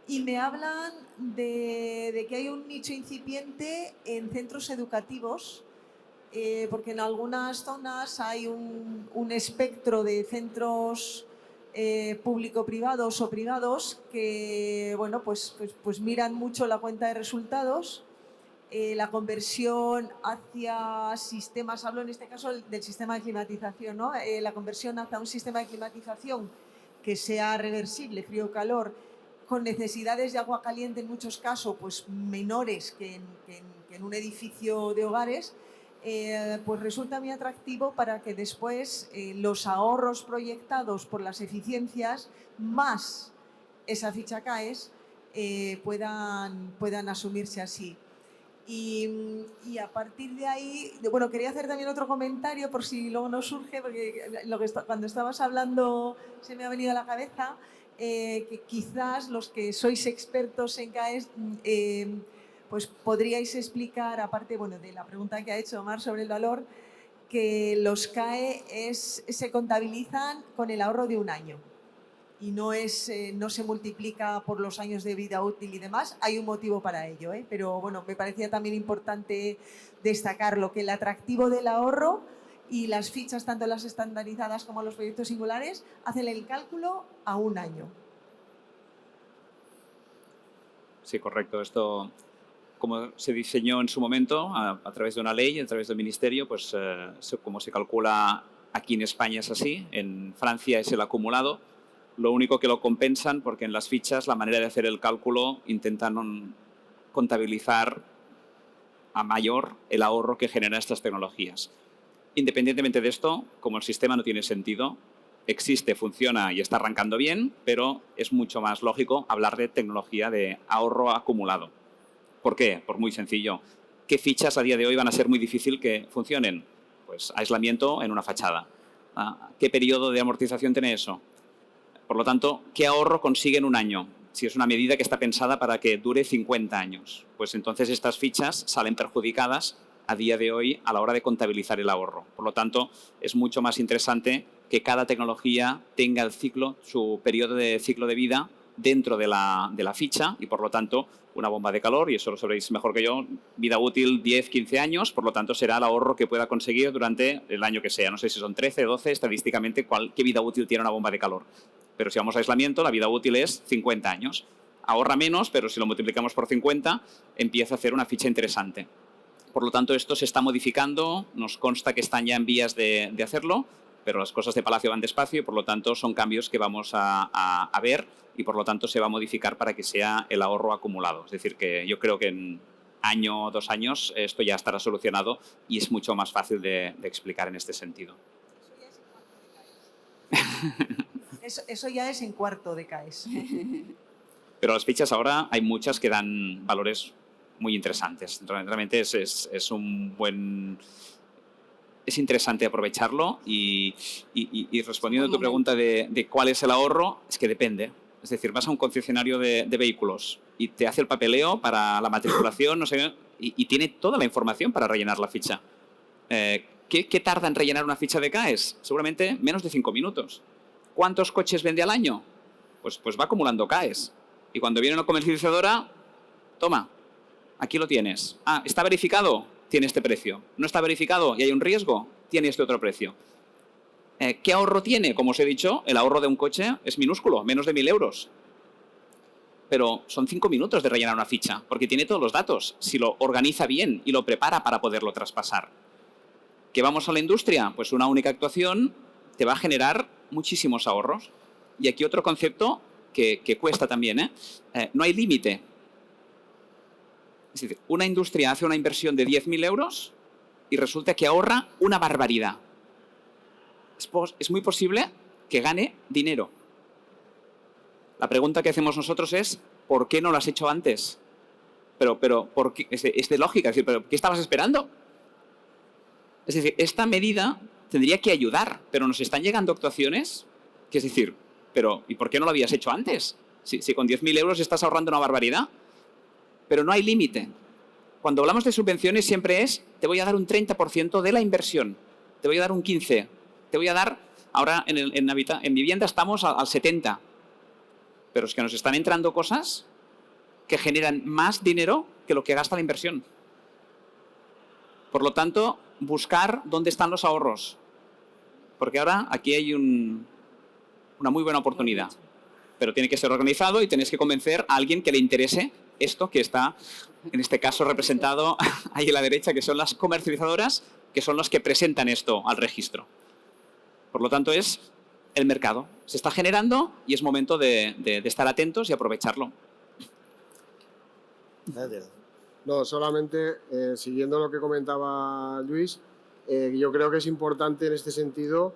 Y me hablan de que hay un nicho incipiente en centros educativos, porque en algunas zonas hay un espectro de centros público-privados o privados que bueno, pues miran mucho la cuenta de resultados, la conversión hacia sistemas, hablo en este caso del sistema de climatización, ¿no? La conversión hacia un sistema de climatización que sea reversible, frío-calor, con necesidades de agua caliente en muchos casos pues menores que en un edificio de hogares, pues resulta muy atractivo para que después los ahorros proyectados por las eficiencias más esa ficha CAES puedan asumirse así. Y a partir de ahí, bueno, quería hacer también otro comentario por si luego nos surge, porque cuando estabas hablando se me ha venido a la cabeza que quizás los que sois expertos en CAES pues podríais explicar, aparte bueno, de la pregunta que ha hecho Omar sobre el valor, que los CAE se contabilizan con el ahorro de un año y no se multiplica por los años de vida útil y demás. Hay un motivo para ello, pero bueno, me parecía también importante destacarlo, que el atractivo del ahorro y las fichas, tanto las estandarizadas como los proyectos singulares, hacen el cálculo a un año. Sí, correcto. Esto, como se diseñó en su momento, a través de una ley, a través del ministerio, pues como se calcula aquí en España es así, en Francia es el acumulado. Lo único que lo compensan, porque en las fichas la manera de hacer el cálculo intentan contabilizar a mayor el ahorro que generan estas tecnologías. Independientemente de esto, como el sistema no tiene sentido, existe, funciona y está arrancando bien, pero es mucho más lógico hablar de tecnología de ahorro acumulado. ¿Por qué? Por muy sencillo. ¿Qué fichas a día de hoy van a ser muy difícil que funcionen? Pues aislamiento en una fachada. ¿Qué periodo de amortización tiene eso? Por lo tanto, ¿qué ahorro consigue en un año? Si es una medida que está pensada para que dure 50 años, pues entonces estas fichas salen perjudicadas a día de hoy a la hora de contabilizar el ahorro. Por lo tanto, es mucho más interesante que cada tecnología tenga el ciclo, su periodo de ciclo de vida dentro de la ficha y, por lo tanto, una bomba de calor, y eso lo sabréis mejor que yo, vida útil 10, 15 años, por lo tanto, será el ahorro que pueda conseguir durante el año que sea. No sé si son 13, 12, estadísticamente, qué vida útil tiene una bomba de calor. Pero si vamos a aislamiento, la vida útil es 50 años. Ahorra menos, pero si lo multiplicamos por 50, empieza a hacer una ficha interesante. Por lo tanto, esto se está modificando, nos consta que están ya en vías de hacerlo, pero las cosas de Palacio van despacio y, por lo tanto, son cambios que vamos a ver y, por lo tanto, se va a modificar para que sea el ahorro acumulado. Es decir, que yo creo que en año o 2 años esto ya estará solucionado y es mucho más fácil de explicar en este sentido. Eso ya es en cuarto de CAES. Pero las fichas ahora hay muchas que dan valores muy interesantes. Realmente es un buen... Es interesante aprovecharlo y respondiendo a tu pregunta de cuál es el ahorro, es que depende. Es decir, vas a un concesionario de vehículos y te hace el papeleo para la matriculación, no sé, y tiene toda la información para rellenar la ficha. ¿Qué tarda en rellenar una ficha de CAES? Seguramente menos de 5 minutos. ¿Cuántos coches vende al año? Pues va acumulando CAES. Y cuando viene una comercializadora, toma, aquí lo tienes. Ah, ¿está verificado? Tiene este precio. ¿No está verificado y hay un riesgo? Tiene este otro precio. ¿Qué ahorro tiene? Como os he dicho, el ahorro de un coche es minúsculo, menos de 1.000 euros. Pero son 5 minutos de rellenar una ficha, porque tiene todos los datos, si lo organiza bien y lo prepara para poderlo traspasar. ¿Qué vamos a la industria? Pues una única actuación te va a generar muchísimos ahorros. Y aquí otro concepto que cuesta también, no hay límite. Es decir, una industria hace una inversión de 10.000 euros y resulta que ahorra una barbaridad. Es muy posible que gane dinero. La pregunta que hacemos nosotros es, ¿por qué no lo has hecho antes? Pero ¿por qué? Es de lógica, es decir, ¿pero qué estabas esperando? Es decir, esta medida tendría que ayudar, pero nos están llegando actuaciones que es decir, pero ¿y por qué no lo habías hecho antes? Si con 10.000 euros estás ahorrando una barbaridad. Pero no hay límite. Cuando hablamos de subvenciones siempre es, te voy a dar un 30% de la inversión, te voy a dar un 15%, te voy a dar, ahora en vivienda estamos al 70%, pero es que nos están entrando cosas que generan más dinero que lo que gasta la inversión. Por lo tanto, buscar dónde están los ahorros. Porque ahora aquí hay una muy buena oportunidad. Pero tiene que ser organizado y tenéis que convencer a alguien que le interese esto que está, en este caso, representado ahí a la derecha, que son las comercializadoras, que son las que presentan esto al registro. Por lo tanto, es el mercado. Se está generando y es momento de estar atentos y aprovecharlo. No, solamente siguiendo lo que comentaba Luis, yo creo que es importante en este sentido,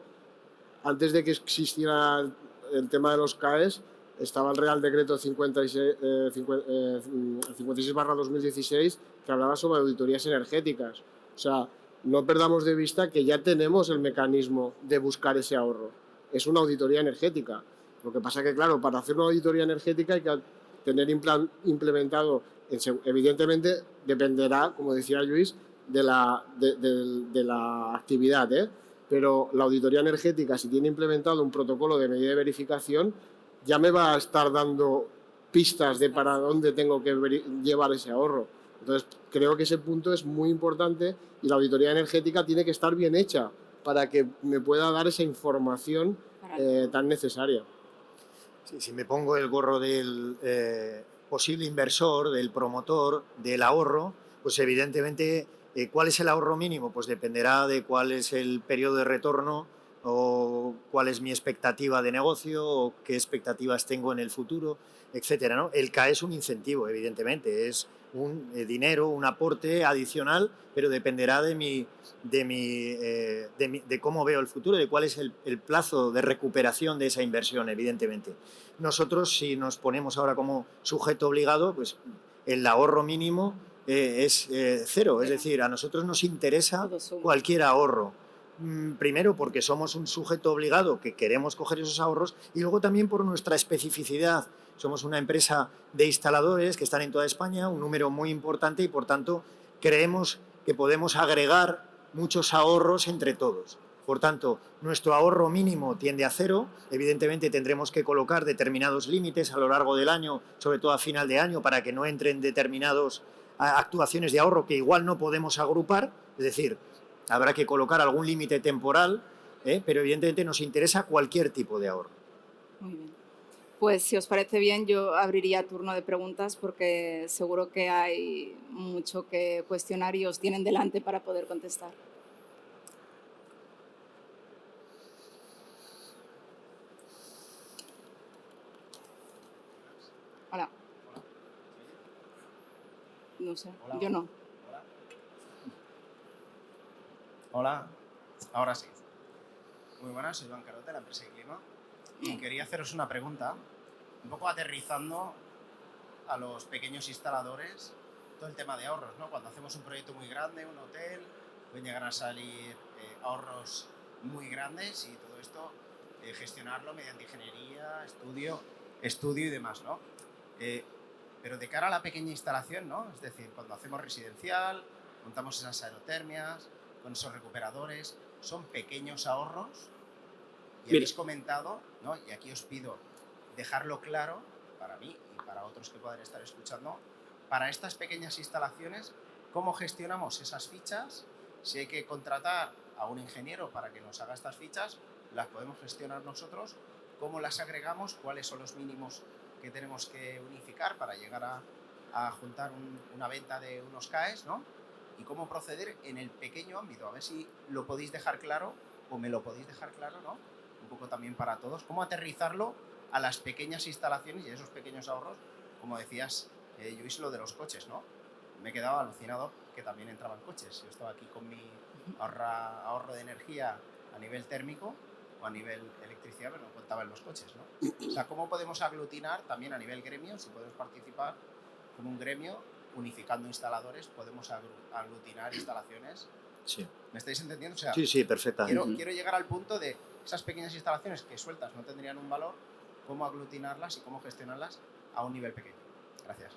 antes de que existiera el tema de los CAEs, estaba el Real Decreto 56/2016 que hablaba sobre auditorías energéticas. O sea, no perdamos de vista que ya tenemos el mecanismo de buscar ese ahorro. Es una auditoría energética. Lo que pasa que, claro, para hacer una auditoría energética hay que tener implementado, evidentemente dependerá, como decía Luis, de la actividad, pero la auditoría energética, si tiene implementado un protocolo de medida de verificación, ya me va a estar dando pistas de para dónde tengo que llevar ese ahorro. Entonces, creo que ese punto es muy importante y la auditoría energética tiene que estar bien hecha para que me pueda dar esa información tan necesaria. Sí, si me pongo el gorro del posible inversor, del promotor, del ahorro, pues evidentemente, ¿cuál es el ahorro mínimo? Pues dependerá de cuál es el periodo de retorno o cuál es mi expectativa de negocio o qué expectativas tengo en el futuro, etcétera, ¿no? El CAE es un incentivo, evidentemente, es un dinero, un aporte adicional, pero dependerá de cómo veo el futuro, de cuál es el plazo de recuperación de esa inversión, evidentemente. Nosotros, si nos ponemos ahora como sujeto obligado, pues el ahorro mínimo es cero, es decir, a nosotros nos interesa cualquier ahorro. Primero porque somos un sujeto obligado que queremos coger esos ahorros y luego también por nuestra especificidad. Somos una empresa de instaladores que están en toda España, un número muy importante y por tanto creemos que podemos agregar muchos ahorros entre todos. Por tanto, nuestro ahorro mínimo tiende a cero. Evidentemente tendremos que colocar determinados límites a lo largo del año, sobre todo a final de año, para que no entren determinadas actuaciones de ahorro que igual no podemos agrupar. Es decir, habrá que colocar algún límite temporal, pero evidentemente nos interesa cualquier tipo de ahorro. Muy bien. Pues si os parece bien, yo abriría turno de preguntas porque seguro que hay mucho que cuestionar y os tienen delante para poder contestar. Hola. No sé, Hola. yo no. Hola, ahora sí. Muy buenas, soy Iván Carote, de la empresa Clima. Y quería haceros una pregunta, un poco aterrizando a los pequeños instaladores, todo el tema de ahorros, ¿no? Cuando hacemos un proyecto muy grande, un hotel, pueden llegar a salir ahorros muy grandes y todo esto gestionarlo mediante ingeniería, estudio y demás, ¿no? Pero de cara a la pequeña instalación, ¿no? Es decir, cuando hacemos residencial, montamos esas aerotermias, con esos recuperadores, son pequeños ahorros y habéis comentado, ¿no? Y aquí os pido dejarlo claro para mí y para otros que puedan estar escuchando, para estas pequeñas instalaciones, cómo gestionamos esas fichas, si hay que contratar a un ingeniero para que nos haga estas fichas, las podemos gestionar nosotros, cómo las agregamos, cuáles son los mínimos que tenemos que unificar para llegar a juntar una venta de unos CAEs, ¿no? Y cómo proceder en el pequeño ámbito. A ver si lo podéis dejar claro o me lo podéis dejar claro, ¿no? Un poco también para todos. Cómo aterrizarlo a las pequeñas instalaciones y a esos pequeños ahorros. Como decías, yo hice lo de los coches, ¿no? Me he quedado alucinado que también entraban coches. Yo estaba aquí con mi ahorro de energía a nivel térmico o a nivel electricidad, pero no contaba en los coches, ¿no? O sea, ¿cómo podemos aglutinar también a nivel gremio, si podemos participar como un gremio, unificando instaladores, podemos aglutinar instalaciones? Sí. ¿Me estáis entendiendo? O sea, Sí, perfectamente. quiero llegar al punto de esas pequeñas instalaciones que sueltas no tendrían un valor, cómo aglutinarlas y cómo gestionarlas a un nivel pequeño. Gracias.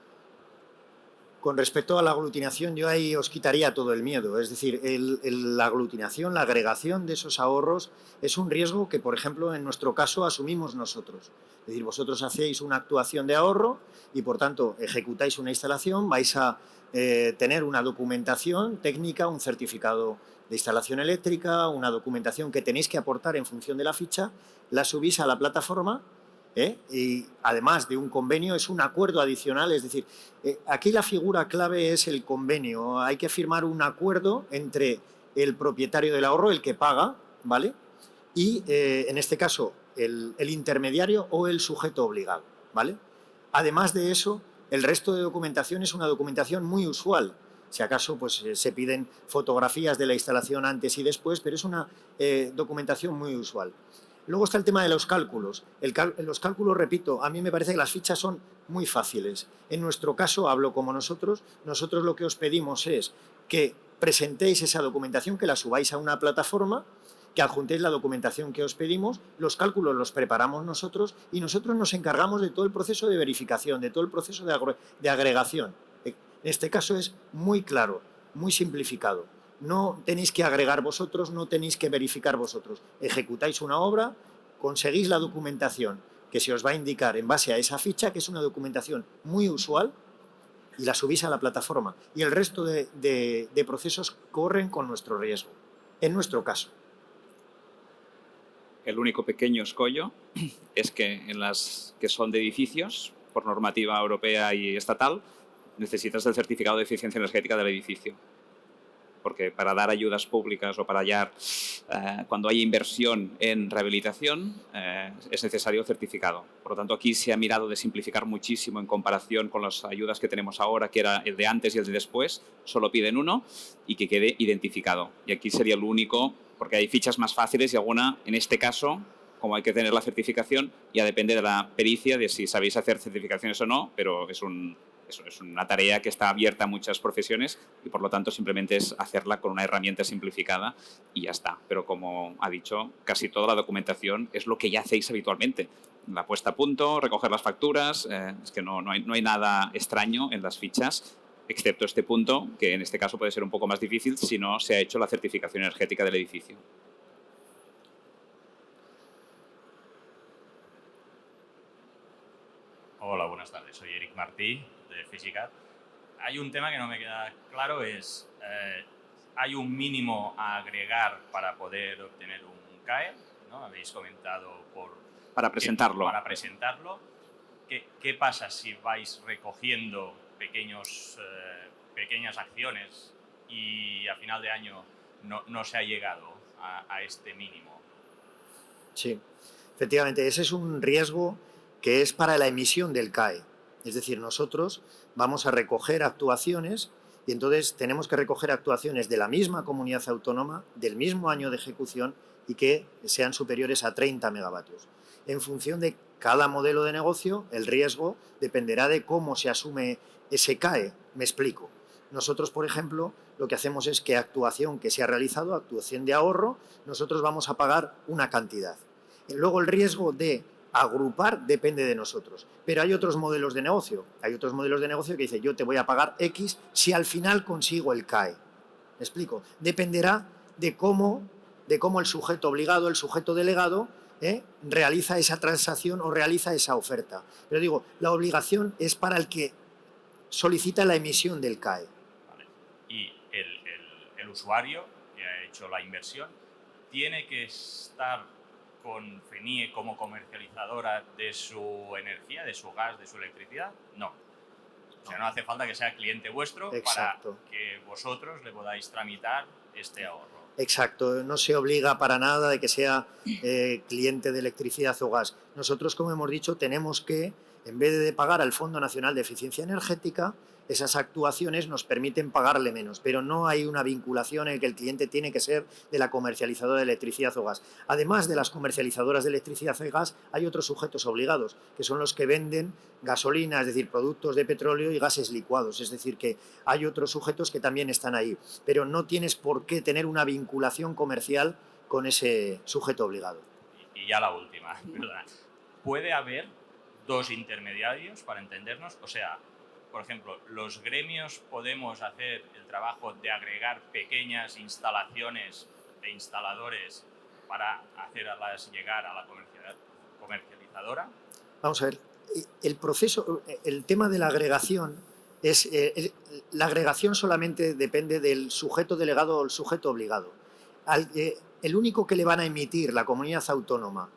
Con respecto a la aglutinación, yo ahí os quitaría todo el miedo. Es decir, la aglutinación, la agregación de esos ahorros es un riesgo que, por ejemplo, en nuestro caso asumimos nosotros. Es decir, vosotros hacéis una actuación de ahorro y, por tanto, ejecutáis una instalación, vais a tener una documentación técnica, un certificado de instalación eléctrica, una documentación que tenéis que aportar en función de la ficha, la subís a la plataforma, y además de un convenio es un acuerdo adicional, es decir, aquí la figura clave es el convenio, hay que firmar un acuerdo entre el propietario del ahorro, el que paga, ¿vale? Y en este caso el intermediario o el sujeto obligado, ¿vale? Además de eso, el resto de documentación es una documentación muy usual. Si acaso pues, se piden fotografías de la instalación antes y después, pero es una documentación muy usual. Luego está el tema de los cálculos. Los cálculos, repito, a mí me parece que las fichas son muy fáciles. En nuestro caso, hablo como nosotros lo que os pedimos es que presentéis esa documentación, que la subáis a una plataforma, que adjuntéis la documentación que os pedimos, los cálculos los preparamos nosotros y nosotros nos encargamos de todo el proceso de verificación, de todo el proceso de agregación. En este caso es muy claro, muy simplificado. No tenéis que agregar vosotros, no tenéis que verificar vosotros. Ejecutáis una obra, conseguís la documentación que se os va a indicar en base a esa ficha, que es una documentación muy usual, y la subís a la plataforma. Y el resto de procesos corren con nuestro riesgo, en nuestro caso. El único pequeño escollo es que en las que son de edificios, por normativa europea y estatal, necesitas el certificado de eficiencia energética del edificio. Porque para dar ayudas públicas o para hallar, cuando hay inversión en rehabilitación, es necesario el certificado. Por lo tanto, aquí se ha mirado de simplificar muchísimo en comparación con las ayudas que tenemos ahora, que era el de antes y el de después, solo piden uno y que quede identificado. Y aquí sería lo único, porque hay fichas más fáciles y alguna, en este caso, como hay que tener la certificación, ya depende de la pericia, de si sabéis hacer certificaciones o no, pero es una tarea que está abierta a muchas profesiones y por lo tanto simplemente es hacerla con una herramienta simplificada y ya está. Pero como ha dicho, casi toda la documentación es lo que ya hacéis habitualmente. La puesta a punto, recoger las facturas, es que no hay nada extraño en las fichas, excepto este punto, que en este caso puede ser un poco más difícil si no se ha hecho la certificación energética del edificio. Hola, buenas tardes. Soy Eric Martí, de Fisicat. Hay un tema que no me queda claro, hay un mínimo a agregar para poder obtener un CAE, ¿no? Habéis comentado para presentarlo. Para presentarlo. ¿Qué pasa si vais recogiendo pequeñas acciones y a final de año no se ha llegado a este mínimo? Sí, efectivamente, ese es un riesgo que es para la emisión del CAE. Es decir, nosotros vamos a recoger actuaciones y entonces tenemos que recoger actuaciones de la misma comunidad autónoma, del mismo año de ejecución y que sean superiores a 30 megavatios. En función de cada modelo de negocio, el riesgo dependerá de cómo se asume ese CAE. Me explico. Nosotros, por ejemplo, lo que hacemos es que actuación que se ha realizado, actuación de ahorro, nosotros vamos a pagar una cantidad. Luego el riesgo de agrupar depende de nosotros. Pero hay otros modelos de negocio. Hay otros modelos de negocio que dicen yo te voy a pagar X si al final consigo el CAE. ¿Me explico? Dependerá de cómo el sujeto obligado, el sujeto delegado, realiza esa transacción o realiza esa oferta. Pero digo, la obligación es para el que solicita la emisión del CAE. Vale. Y el usuario que ha hecho la inversión tiene que estar con FENIE como comercializadora de su energía, de su gas, de su electricidad? No. O sea, no hace falta que sea cliente vuestro. Exacto. Para que vosotros le podáis tramitar este ahorro. Exacto, no se obliga para nada de que sea cliente de electricidad o gas. Nosotros, como hemos dicho, tenemos que, en vez de pagar al Fondo Nacional de Eficiencia Energética, esas actuaciones nos permiten pagarle menos, pero no hay una vinculación en que el cliente tiene que ser de la comercializadora de electricidad o gas. Además de las comercializadoras de electricidad y gas, hay otros sujetos obligados, que son los que venden gasolina, es decir, productos de petróleo y gases licuados. Es decir, que hay otros sujetos que también están ahí, pero no tienes por qué tener una vinculación comercial con ese sujeto obligado. Y ya la última, perdona. ¿Puede haber dos intermediarios para entendernos? O sea, por ejemplo, los gremios podemos hacer el trabajo de agregar pequeñas instalaciones de instaladores para hacerlas llegar a la comercializadora. Vamos a ver, el proceso, el tema de la agregación la agregación solamente depende del sujeto delegado o el sujeto obligado. el único que le van a emitir la comunidad autónoma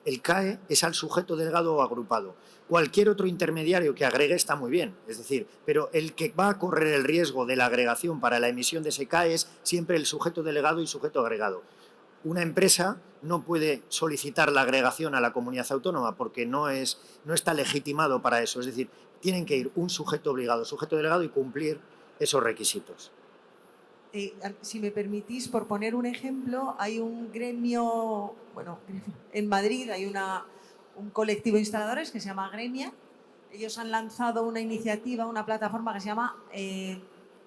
el CAE es al sujeto delegado o agrupado. Cualquier otro intermediario que agregue está muy bien, es decir, pero el que va a correr el riesgo de la agregación para la emisión de ese CAE es siempre el sujeto delegado y sujeto agregado. Una empresa no puede solicitar la agregación a la comunidad autónoma porque no está legitimado para eso, es decir, tienen que ir un sujeto obligado, sujeto delegado y cumplir esos requisitos. Si me permitís, por poner un ejemplo, hay un gremio, bueno, en Madrid hay un colectivo de instaladores que se llama Gremia. Ellos han lanzado una iniciativa, una plataforma que se llama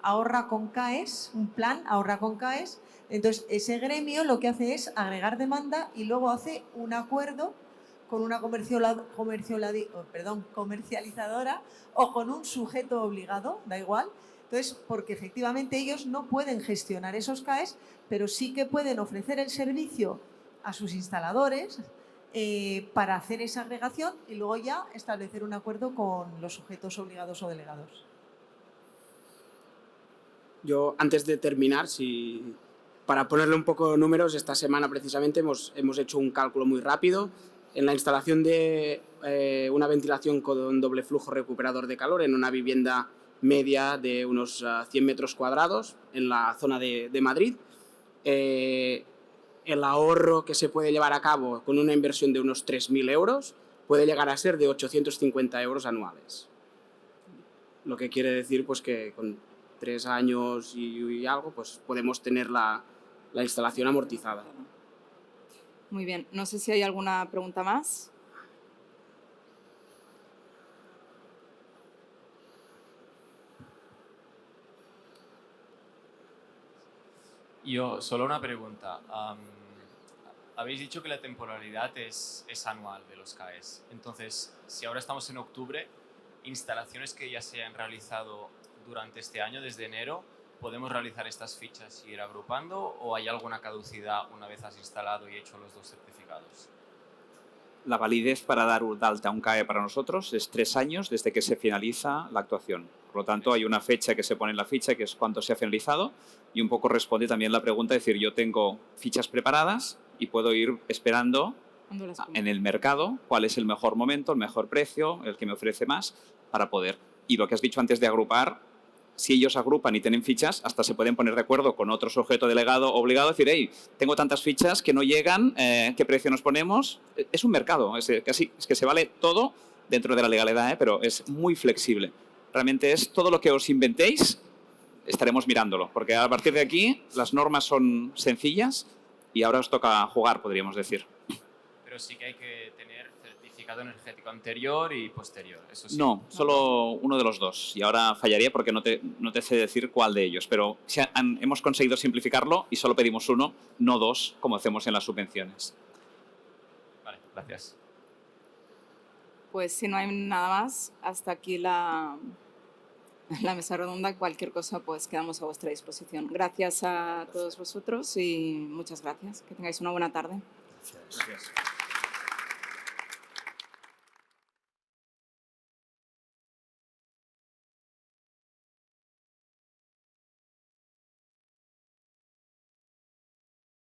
Ahorra con CAES, un plan Ahorra con CAES. Entonces, ese gremio lo que hace es agregar demanda y luego hace un acuerdo con una comercializadora o con un sujeto obligado, da igual. Entonces, porque efectivamente ellos no pueden gestionar esos CAES, pero sí que pueden ofrecer el servicio a sus instaladores para hacer esa agregación y luego ya establecer un acuerdo con los sujetos obligados o delegados. Yo, antes de terminar, para ponerle un poco de números, esta semana precisamente hemos hecho un cálculo muy rápido. En la instalación de una ventilación con doble flujo recuperador de calor en una vivienda media de unos 100 metros cuadrados en la zona de Madrid, el ahorro que se puede llevar a cabo con una inversión de unos 3.000 euros puede llegar a ser de 850 euros anuales. Lo que quiere decir pues, que con 3 años y algo pues, podemos tener la instalación amortizada. Muy bien. No sé si hay alguna pregunta más. Yo, solo una pregunta. Habéis dicho que la temporalidad es anual de los CAES. Entonces, si ahora estamos en octubre, instalaciones que ya se han realizado durante este año, desde enero, ¿podemos realizar estas fichas y ir agrupando o hay alguna caducidad una vez has instalado y hecho los 2 certificados? La validez para dar de alta un CAE para nosotros es 3 años desde que se finaliza la actuación. Por lo tanto, hay una fecha que se pone en la ficha, que es cuando se ha finalizado, y un poco responde también la pregunta, es decir, yo tengo fichas preparadas y puedo ir esperando en el mercado cuál es el mejor momento, el mejor precio, el que me ofrece más, para poder. Y lo que has dicho antes de agrupar, si ellos agrupan y tienen fichas, hasta se pueden poner de acuerdo con otro sujeto delegado obligado, decir, hey, tengo tantas fichas que no llegan, ¿qué precio nos ponemos? Es un mercado, es que se vale todo dentro de la legalidad, pero es muy flexible. Realmente es todo lo que os inventéis, estaremos mirándolo, porque a partir de aquí las normas son sencillas y ahora os toca jugar, podríamos decir. Pero sí que hay que tener certificado energético anterior y posterior, eso sí. No, solo uno de los dos. Y ahora fallaría porque no te sé decir cuál de ellos. Pero hemos conseguido simplificarlo y solo pedimos uno, no 2, como hacemos en las subvenciones. Vale, gracias. Pues si no hay nada más, hasta aquí la mesa redonda. Cualquier cosa, pues quedamos a vuestra disposición. Gracias a todos vosotros y muchas gracias. Que tengáis una buena tarde. Gracias.